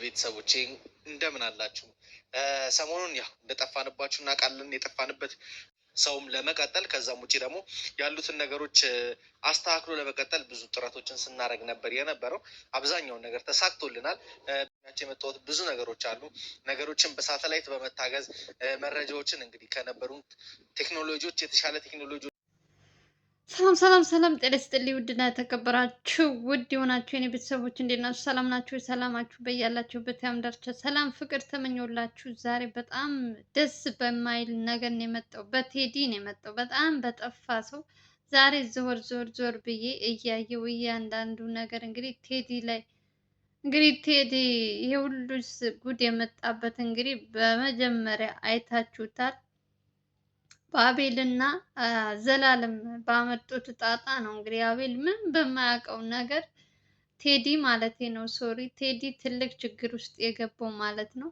ቤተሰቦቼ እንደምን አላችሁ? ሰሞኑን ያው እንደጠፋንባችሁ እናውቃለን። የጠፋንበት ሰውም ለመቀጠል ከዛም ውጭ ደግሞ ያሉትን ነገሮች አስተካክሎ ለመቀጠል ብዙ ጥረቶችን ስናደርግ ነበር የነበረው። አብዛኛውን ነገር ተሳክቶልናል። የመጣሁት ብዙ ነገሮች አሉ። ነገሮችን በሳተላይት በመታገዝ መረጃዎችን እንግዲህ ከነበሩን ቴክኖሎጂዎች የተሻለ ቴክኖሎጂ ሰላም ጤና ይስጥልኝ። ውድና የተከበራችሁ ውድ የሆናችሁ የኔ ቤተሰቦች እንዴት ናችሁ? ሰላም ናችሁ? ሰላማችሁ በያላችሁበት ያም ዳርቻ ሰላም ፍቅር ተመኘውላችሁ። ዛሬ በጣም ደስ በማይል ነገር ነው የመጣው። በቴዲ ነው የመጣው። በጣም በጠፋ ሰው ዛሬ ዞር ብዬ እያየው እያንዳንዱ ነገር እንግዲህ ቴዲ ላይ ቴዲ ይሄ ሁሉ ጉድ የመጣበት እንግዲህ በመጀመሪያ አይታችሁታል። በአቤልና ዘላለም ባመጡት ጣጣ ነው እንግዲህ አቤል ምን በማያውቀው ነገር ቴዲ ማለት ነው ቴዲ ትልቅ ችግር ውስጥ የገባው ማለት ነው።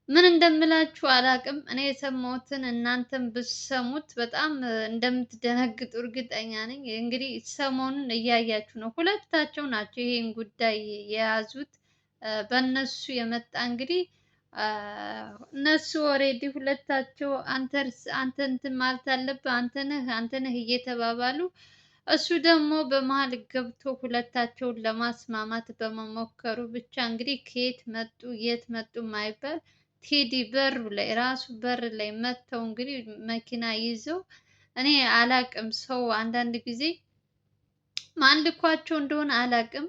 ምን እንደምላችሁ አላቅም። እኔ የሰማሁትን እናንተም ብትሰሙት በጣም እንደምትደነግጡ እርግጠኛ ነኝ። እንግዲህ ሰሞኑን እያያችሁ ነው። ሁለታቸው ናቸው ይሄን ጉዳይ የያዙት። በእነሱ የመጣ እንግዲህ እነሱ ኦሬዲ ሁለታቸው አንተ እንትን ማለት አለብህ አንተ ነህ እየተባባሉ እሱ ደግሞ በመሀል ገብቶ ሁለታቸውን ለማስማማት በመሞከሩ ብቻ እንግዲህ ከየት መጡ የት መጡ ማይባል ቴዲ በሩ ላይ ራሱ በር ላይ መጥተው እንግዲህ መኪና ይዘው እኔ አላቅም። ሰው አንዳንድ ጊዜ ማን ልኳቸው እንደሆነ አላቅም።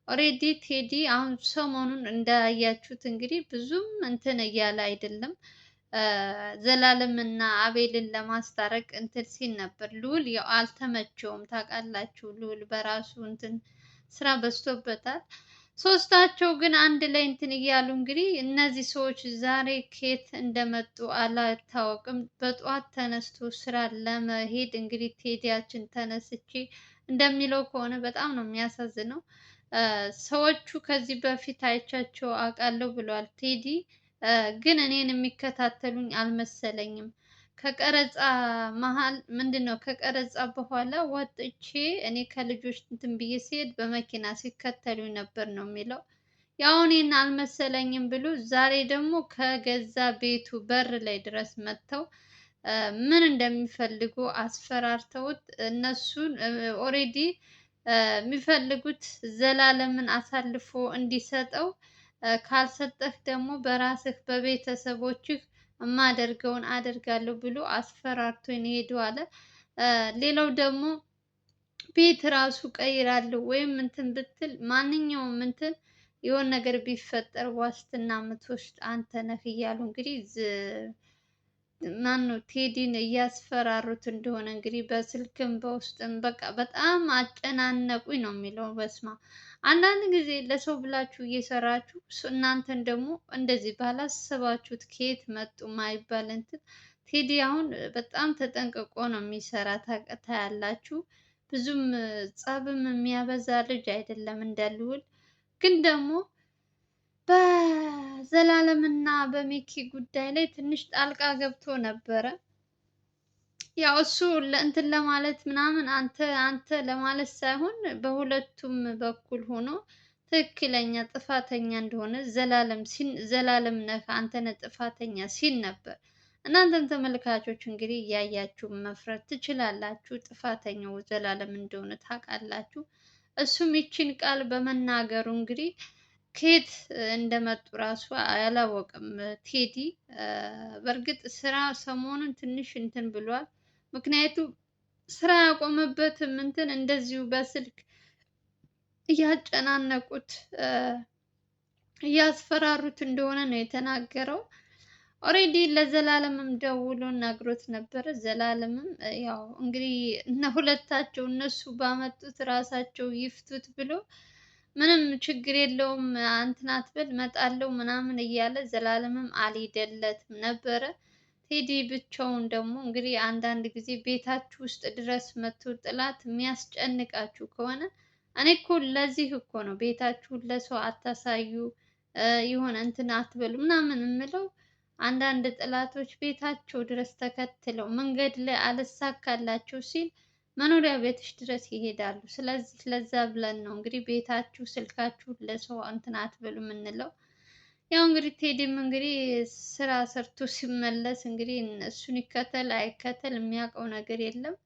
ኦሬዲ ቴዲ አሁን ሰሞኑን እንዳያችሁት እንግዲህ ብዙም እንትን እያለ አይደለም። ዘላለም እና አቤልን ለማስታረቅ እንትን ሲል ነበር። ልዑል ያው አልተመቸውም ታውቃላችሁ። ልዑል በራሱ እንትን ስራ በዝቶበታል። ሶስታቸው ግን አንድ ላይ እንትን እያሉ እንግዲህ እነዚህ ሰዎች ዛሬ ከየት እንደመጡ አላታወቅም። በጠዋት ተነስቶ ስራ ለመሄድ እንግዲህ ቴዲያችን ተነስቼ እንደሚለው ከሆነ በጣም ነው የሚያሳዝነው። ሰዎቹ ከዚህ በፊት አይቻቸው አውቃለሁ ብለዋል ቴዲ። ግን እኔን የሚከታተሉኝ አልመሰለኝም። ከቀረጻ መሀል ምንድነው ከቀረጻ በኋላ ወጥቼ እኔ ከልጆች እንትን ብዬ ሲሄድ በመኪና ሲከተሉኝ ነበር ነው የሚለው። ያው እኔን አልመሰለኝም ብሎ ዛሬ ደግሞ ከገዛ ቤቱ በር ላይ ድረስ መጥተው ምን እንደሚፈልጉ አስፈራርተውት እነሱን ኦሬዲ የሚፈልጉት ዘላለምን አሳልፎ እንዲሰጠው፣ ካልሰጠህ ደግሞ በራስህ በቤተሰቦችህ የማደርገውን አደርጋለሁ ብሎ አስፈራርቶኝ ሄዱ አለ። ሌላው ደግሞ ቤት ራሱ ቀይራለሁ ወይም እንትን ብትል ማንኛውም እንትን የሆነ ነገር ቢፈጠር ዋስትና የምትወስድ አንተ ነህ እያሉ እንግዲህ ማነው ቴዲን እያስፈራሩት እንደሆነ እንግዲህ በስልክም በውስጥም በቃ በጣም አጨናነቁኝ ነው የሚለው። በስማ አንዳንድ ጊዜ ለሰው ብላችሁ እየሰራችሁ እናንተን ደግሞ እንደዚህ ባላሰባችሁት ከየት መጡ ማይባል እንትን ቴዲ አሁን በጣም ተጠንቅቆ ነው የሚሰራ ታያላችሁ። ብዙም ጸብም የሚያበዛ ልጅ አይደለም እንዳልውል ግን ደግሞ በዘላለም እና በሚኪ ጉዳይ ላይ ትንሽ ጣልቃ ገብቶ ነበረ። ያው እሱ እንትን ለማለት ምናምን አንተ ለማለት ሳይሆን በሁለቱም በኩል ሆኖ ትክክለኛ ጥፋተኛ እንደሆነ ዘላለም ነህ አንተ ነህ ጥፋተኛ ሲል ነበር። እናንተም ተመልካቾች እንግዲህ እያያችሁ መፍረድ ትችላላችሁ። ጥፋተኛው ዘላለም እንደሆነ ታውቃላችሁ። እሱም ይችን ቃል በመናገሩ እንግዲህ ከየት እንደመጡ ራሱ አላወቅም ቴዲ። በእርግጥ ስራ ሰሞኑን ትንሽ እንትን ብሏል። ምክንያቱም ስራ ያቆመበትም እንትን እንደዚሁ በስልክ እያጨናነቁት እያስፈራሩት እንደሆነ ነው የተናገረው። ኦሬዲ ለዘላለምም ደውሎ ነግሮት ነበረ። ዘላለምም ያው እንግዲህ ሁለታቸው እነሱ ባመጡት ራሳቸው ይፍቱት ብሎ ምንም ችግር የለውም እንትን አትበል እመጣለሁ ምናምን እያለ ዘላለምም አልሄደለትም ነበረ። ቴዲ ብቻውን ደግሞ እንግዲህ አንዳንድ ጊዜ ቤታችሁ ውስጥ ድረስ መቶ ጥላት የሚያስጨንቃችሁ ከሆነ እኔ እኮ ለዚህ እኮ ነው ቤታችሁን ለሰው አታሳዩ የሆነ እንትን አትበሉ ምናምን የምለው። አንዳንድ ጥላቶች ቤታቸው ድረስ ተከትለው መንገድ ላይ አልሳካላቸው ሲል መኖሪያ ቤትሽ ድረስ ይሄዳሉ። ስለዚህ ለዛ ብለን ነው እንግዲህ ቤታችሁ ስልካችሁን ለሰው እንትን አትበሉ የምንለው። ያው እንግዲህ ቴዲም እንግዲህ ስራ ሰርቶ ሲመለስ እንግዲህ እሱን ይከተል አይከተል የሚያውቀው ነገር የለም።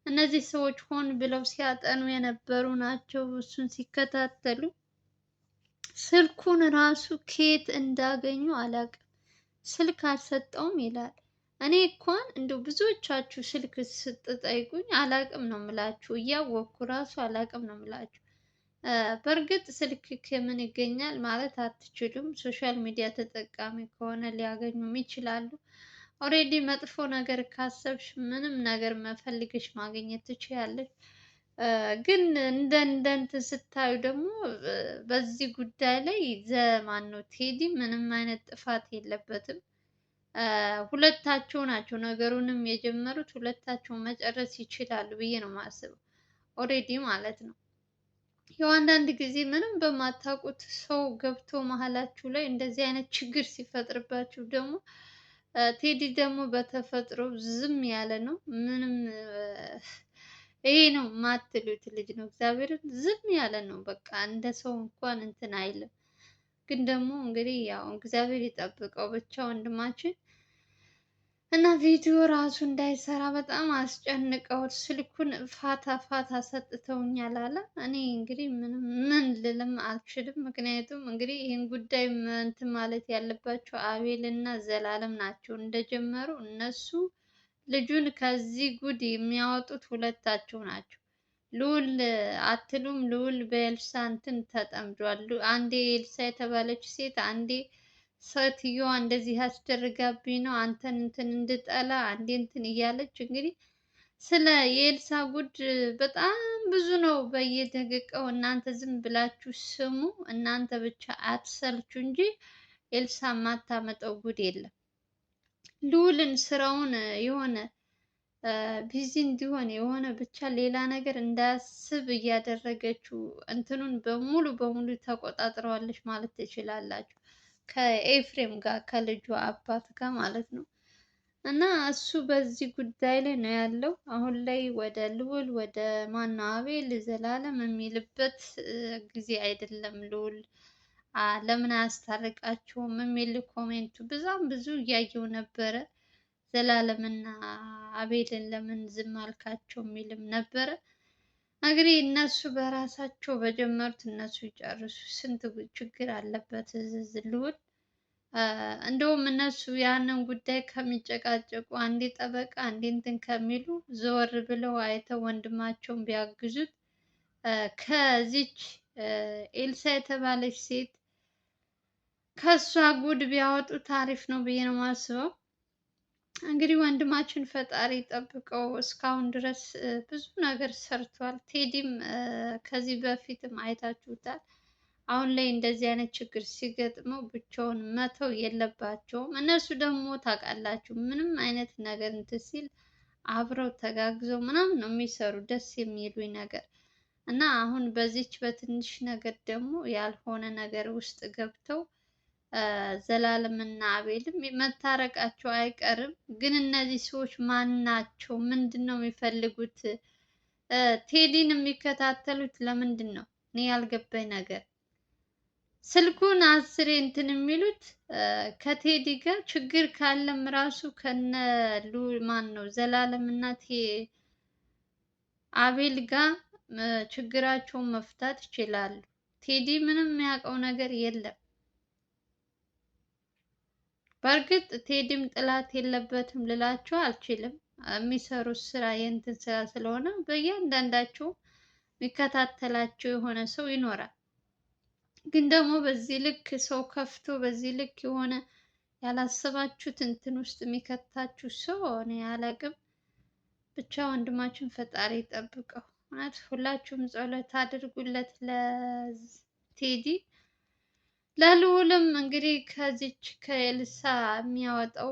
እነዚህ ሰዎች ሆን ብለው ሲያጠኑ የነበሩ ናቸው እሱን ሲከታተሉ። ስልኩን ራሱ ከየት እንዳገኙ አላውቅም። ስልክ አልሰጠውም ይላል። እኔ እንኳን እንደው ብዙዎቻችሁ ስልክ ስትጠይቁኝ አላውቅም ነው የምላችሁ። እያወቅኩ ራሱ አላውቅም ነው የምላችሁ። በእርግጥ ስልክ ከምን ይገኛል ማለት አትችሉም። ሶሻል ሚዲያ ተጠቃሚ ከሆነ ሊያገኙም ይችላሉ። ኦሬዲ መጥፎ ነገር ካሰብሽ ምንም ነገር መፈልግሽ ማግኘት ትችያለሽ። ግን እንደ እንትን ስታዩ ደግሞ በዚህ ጉዳይ ላይ ዘማን ነው ቴዲ ምንም አይነት ጥፋት የለበትም። ሁለታቸው ናቸው ነገሩንም የጀመሩት፣ ሁለታቸው መጨረስ ይችላሉ ብዬ ነው የማስበው። ኦሬዲ ማለት ነው። ያው አንዳንድ ጊዜ ምንም በማታውቁት ሰው ገብቶ መሀላችሁ ላይ እንደዚህ አይነት ችግር ሲፈጥርባችሁ ደግሞ ቴዲ ደግሞ በተፈጥሮ ዝም ያለ ነው። ምንም ይሄ ነው ማትሉት ልጅ ነው። እግዚአብሔርን ዝም ያለ ነው። በቃ እንደ ሰው እንኳን እንትን አይልም። ግን ደግሞ እንግዲህ ያው እግዚአብሔር ይጠብቀው ብቻ ወንድማችን እና ቪዲዮ ራሱ እንዳይሰራ በጣም አስጨንቀውት ስልኩን ፋታ ፋታ ሰጥተውኛል አለ። እኔ እንግዲህ ምን ልልም አልችልም። ምክንያቱም እንግዲህ ይህን ጉዳይ እንትን ማለት ያለባቸው አቤል እና ዘላለም ናቸው። እንደጀመሩ እነሱ ልጁን ከዚህ ጉድ የሚያወጡት ሁለታቸው ናቸው። ልዑል አትሉም? ልዑል በኤልሳ እንትን ተጠምዷል። አንዴ ኤልሳ የተባለች ሴት አንዴ ሴትዮዋ እንደዚህ አስደርጋብኝ ነው አንተን እንትን እንድጠላ አንዴ እንትን እያለች እንግዲህ ስለ የኤልሳ ጉድ በጣም ብዙ ነው። በየደቂቃው እናንተ ዝም ብላችሁ ስሙ። እናንተ ብቻ አትሰልቹ እንጂ ኤልሳ የማታመጣው ጉድ የለም። ልዑልን ስራውን የሆነ ቢዚ እንዲሆን የሆነ ብቻ ሌላ ነገር እንዳያስብ እያደረገችው እንትኑን በሙሉ በሙሉ ተቆጣጥረዋለች ማለት ትችላላችሁ። ከኤፍሬም ጋር ከልጁ አባት ጋር ማለት ነው። እና እሱ በዚህ ጉዳይ ላይ ነው ያለው። አሁን ላይ ወደ ልዑል ወደ ማነው አቤል ዘላለም የሚልበት ጊዜ አይደለም። ልዑል ለምን አያስታርቃቸውም የሚል ኮሜንቱ በዛም ብዙ እያየው ነበረ። ዘላለምና አቤልን ለምን ዝም አልካቸው የሚልም ነበረ። እንግዲህ እነሱ በራሳቸው በጀመሩት እነሱ ይጨርሱ። ስንት ችግር አለበት ልዑል። እንደውም እነሱ ያንን ጉዳይ ከሚጨቃጨቁ አንዴ ጠበቃ አንዴ እንትን ከሚሉ ዘወር ብለው አይተው ወንድማቸውን ቢያግዙት ከዚች ኤልሳ የተባለች ሴት ከእሷ ጉድ ቢያወጡ ታሪፍ ነው ብዬ ነው የማስበው። እንግዲህ ወንድማችን ፈጣሪ ጠብቀው። እስካሁን ድረስ ብዙ ነገር ሰርቷል። ቴዲም ከዚህ በፊትም አይታችሁታል። አሁን ላይ እንደዚህ አይነት ችግር ሲገጥመው ብቻውን መተው የለባቸውም። እነሱ ደግሞ ታውቃላችሁ ምንም አይነት ነገር እንትን ሲል አብረው ተጋግዘው ምናምን ነው የሚሰሩ ደስ የሚሉኝ ነገር እና አሁን በዚች በትንሽ ነገር ደግሞ ያልሆነ ነገር ውስጥ ገብተው ዘላለም እና አቤልም መታረቃቸው አይቀርም። ግን እነዚህ ሰዎች ማን ናቸው? ምንድን ነው የሚፈልጉት? ቴዲን የሚከታተሉት ለምንድን ነው? እኔ ያልገባኝ ነገር ስልኩን አስሬ እንትን የሚሉት ከቴዲ ጋር ችግር ካለም ራሱ ከነ ማን ነው ዘላለም እና አቤል ጋር ችግራቸውን መፍታት ይችላሉ። ቴዲ ምንም የሚያውቀው ነገር የለም። በእርግጥ ቴዲም ጥላት የለበትም ልላቸው አልችልም። የሚሰሩት ስራ የእንትን ስራ ስለሆነ በእያንዳንዳቸው የሚከታተላቸው የሆነ ሰው ይኖራል። ግን ደግሞ በዚህ ልክ ሰው ከፍቶ በዚህ ልክ የሆነ ያላሰባችሁት እንትን ውስጥ የሚከታችሁ ሰው እኔ አላቅም። ብቻ ወንድማችን ፈጣሪ ይጠብቀው። እውነት ሁላችሁም ጸሎት አድርጉለት ለቴዲ። ለልዑልም እንግዲህ ከዚች ከኤልሳ የሚያወጣው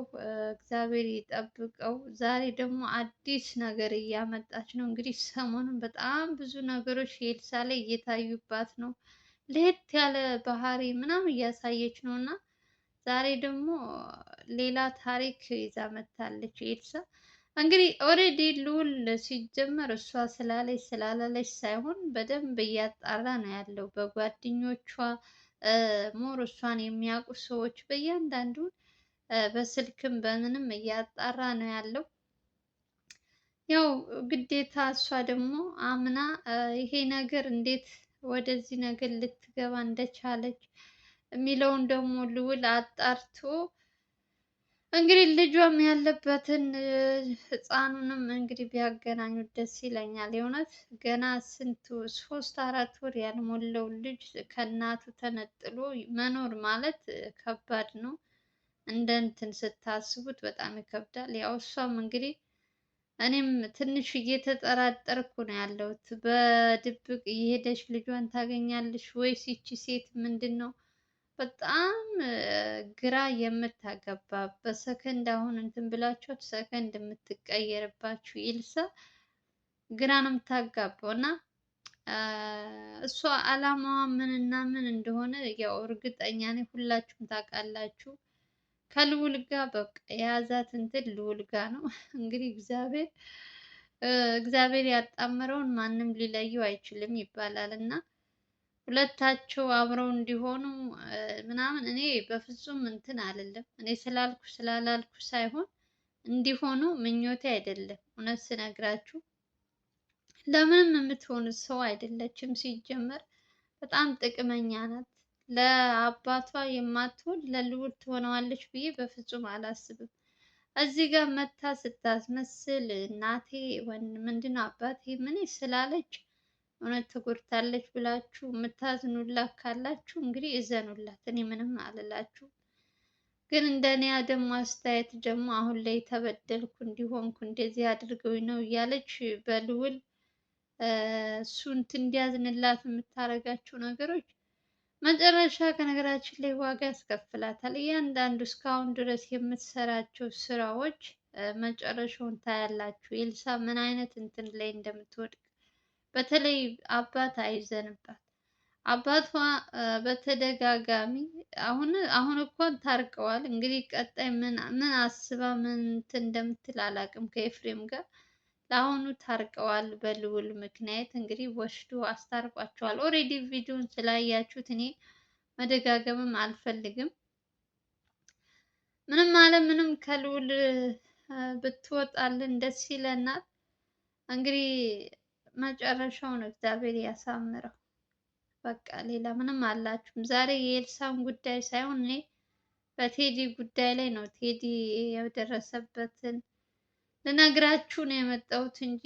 እግዚአብሔር ይጠብቀው። ዛሬ ደግሞ አዲስ ነገር እያመጣች ነው። እንግዲህ ሰሞኑን በጣም ብዙ ነገሮች ኤልሳ ላይ እየታዩባት ነው። ለየት ያለ ባህሪ ምናምን እያሳየች ነው እና ዛሬ ደግሞ ሌላ ታሪክ ይዛ መታለች ኤልሳ። እንግዲህ ኦልሬዲ ልዑል ሲጀመር እሷ ስላለች ስላላለች ሳይሆን በደንብ እያጣራ ነው ያለው በጓደኞቿ ሞር እሷን የሚያውቁ ሰዎች በእያንዳንዱ በስልክም በምንም እያጣራ ነው ያለው። ያው ግዴታ እሷ ደግሞ አምና ይሄ ነገር እንዴት ወደዚህ ነገር ልትገባ እንደቻለች የሚለውን ደግሞ ልዑል አጣርቶ እንግዲህ ልጇም ያለበትን ህፃኑንም እንግዲህ ቢያገናኙት ደስ ይለኛል። የእውነት ገና ስንቱ 3 4 ወር ያልሞላው ልጅ ከእናቱ ተነጥሎ መኖር ማለት ከባድ ነው። እንደ እንትን ስታስቡት በጣም ይከብዳል። ያው እሷም እንግዲህ እኔም ትንሽ እየተጠራጠርኩ ነው ያለሁት። በድብቅ እየሄደች ልጇን ታገኛለች ወይስ ይቺ ሴት ምንድን ነው? በጣም ግራ የምታገባ በሰከንድ አሁን እንትን ብላችኋት ሰከንድ የምትቀየርባችሁ ኢልሳ ግራ ነው የምታጋባው። እና እሷ አላማዋ ምን እና ምን እንደሆነ ያው እርግጠኛ ነኝ ሁላችሁም ታውቃላችሁ። ከልዑል ጋር በቃ የያዛት እንትን ልዑል ጋር ነው። እንግዲህ እግዚአብሔር ያጣመረውን ማንም ሊለየው አይችልም ይባላል እና ሁለታቸው አብረው እንዲሆኑ ምናምን እኔ በፍጹም እንትን አልልም። እኔ ስላልኩ ስላላልኩ ሳይሆን እንዲሆኑ ምኞቴ አይደለም። እውነት ስነግራችሁ ለምንም የምትሆን ሰው አይደለችም። ሲጀመር በጣም ጥቅመኛ ናት። ለአባቷ የማትሆን ለልዑል ትሆነዋለች ብዬ በፍጹም አላስብም። እዚህ ጋር መታ ስታስመስል እናቴ ምንድነው አባቴ ምን ስላለች እውነት ተጎድታለች ብላችሁ የምታዝኑላት ካላችሁ እንግዲህ እዘኑላት። እኔ ምንም አልላችሁ። ግን እንደኔ ደግሞ አስተያየት ደግሞ አሁን ላይ ተበደልኩ እንዲሆንኩ እንደዚህ አድርገውኝ ነው እያለች በልዑል እሱን እንዲያዝንላት የምታደርጋቸው ነገሮች መጨረሻ ከነገራችን ላይ ዋጋ ያስከፍላታል። እያንዳንዱ እስካሁን ድረስ የምትሰራቸው ስራዎች መጨረሻውን ታያላችሁ። ኤልሳ ምን አይነት እንትን ላይ እንደምትወድቅ በተለይ አባት አይዘንባት። አባቷ በተደጋጋሚ አሁን እንኳን ታርቀዋል። እንግዲህ ቀጣይ ምን አስባ ምን እንትን እንደምትል አላውቅም ከኤፍሬም ጋር። ለአሁኑ ታርቀዋል በልዑል ምክንያት እንግዲህ ወስዶ አስታርቋቸዋል። ኦሬዲ ቪዲዮን ስላያችሁት እኔ መደጋገምም አልፈልግም። ምንም አለ ምንም ከልዑል ብትወጣልን ደስ ይለናል። እንግዲህ መጨረሻውን እግዚአብሔር ያሳምረው። በቃ ሌላ ምንም አላችሁም። ዛሬ የኤልሳን ጉዳይ ሳይሆን እኔ በቴዲ ጉዳይ ላይ ነው ቴዲ የደረሰበትን ልነግራችሁ ነው የመጣሁት እንጂ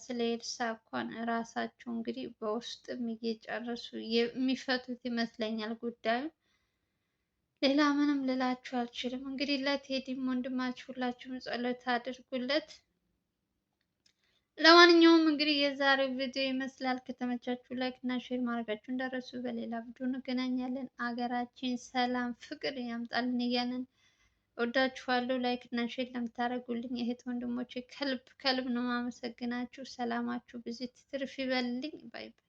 ስለ ኤልሳ እንኳን እራሳቸው እንግዲህ በውስጥም እየጨረሱ የሚፈቱት ይመስለኛል ጉዳዩን። ሌላ ምንም ልላችሁ አልችልም። እንግዲህ ለቴዲም ወንድማችሁ ሁላችሁም ጸሎት አድርጉለት። ለማንኛውም እንግዲህ የዛሬው ቪዲዮ ይመስላል። ከተመቻችሁ ላይክ እና ሼር ማድረጋችሁ እንዳትረሱ። በሌላ ቪዲዮ እንገናኛለን። አገራችን ሰላም ፍቅር ያምጣልን እያለን እወዳችኋለሁ። ላይክ እና ሼር ለምታደርጉልኝ እህት ወንድሞቼ ከልብ ከልብ ነው የማመሰግናችሁ። ሰላማችሁ ብዙ ትርፍ ይበልልኝ። ባይ ባይ።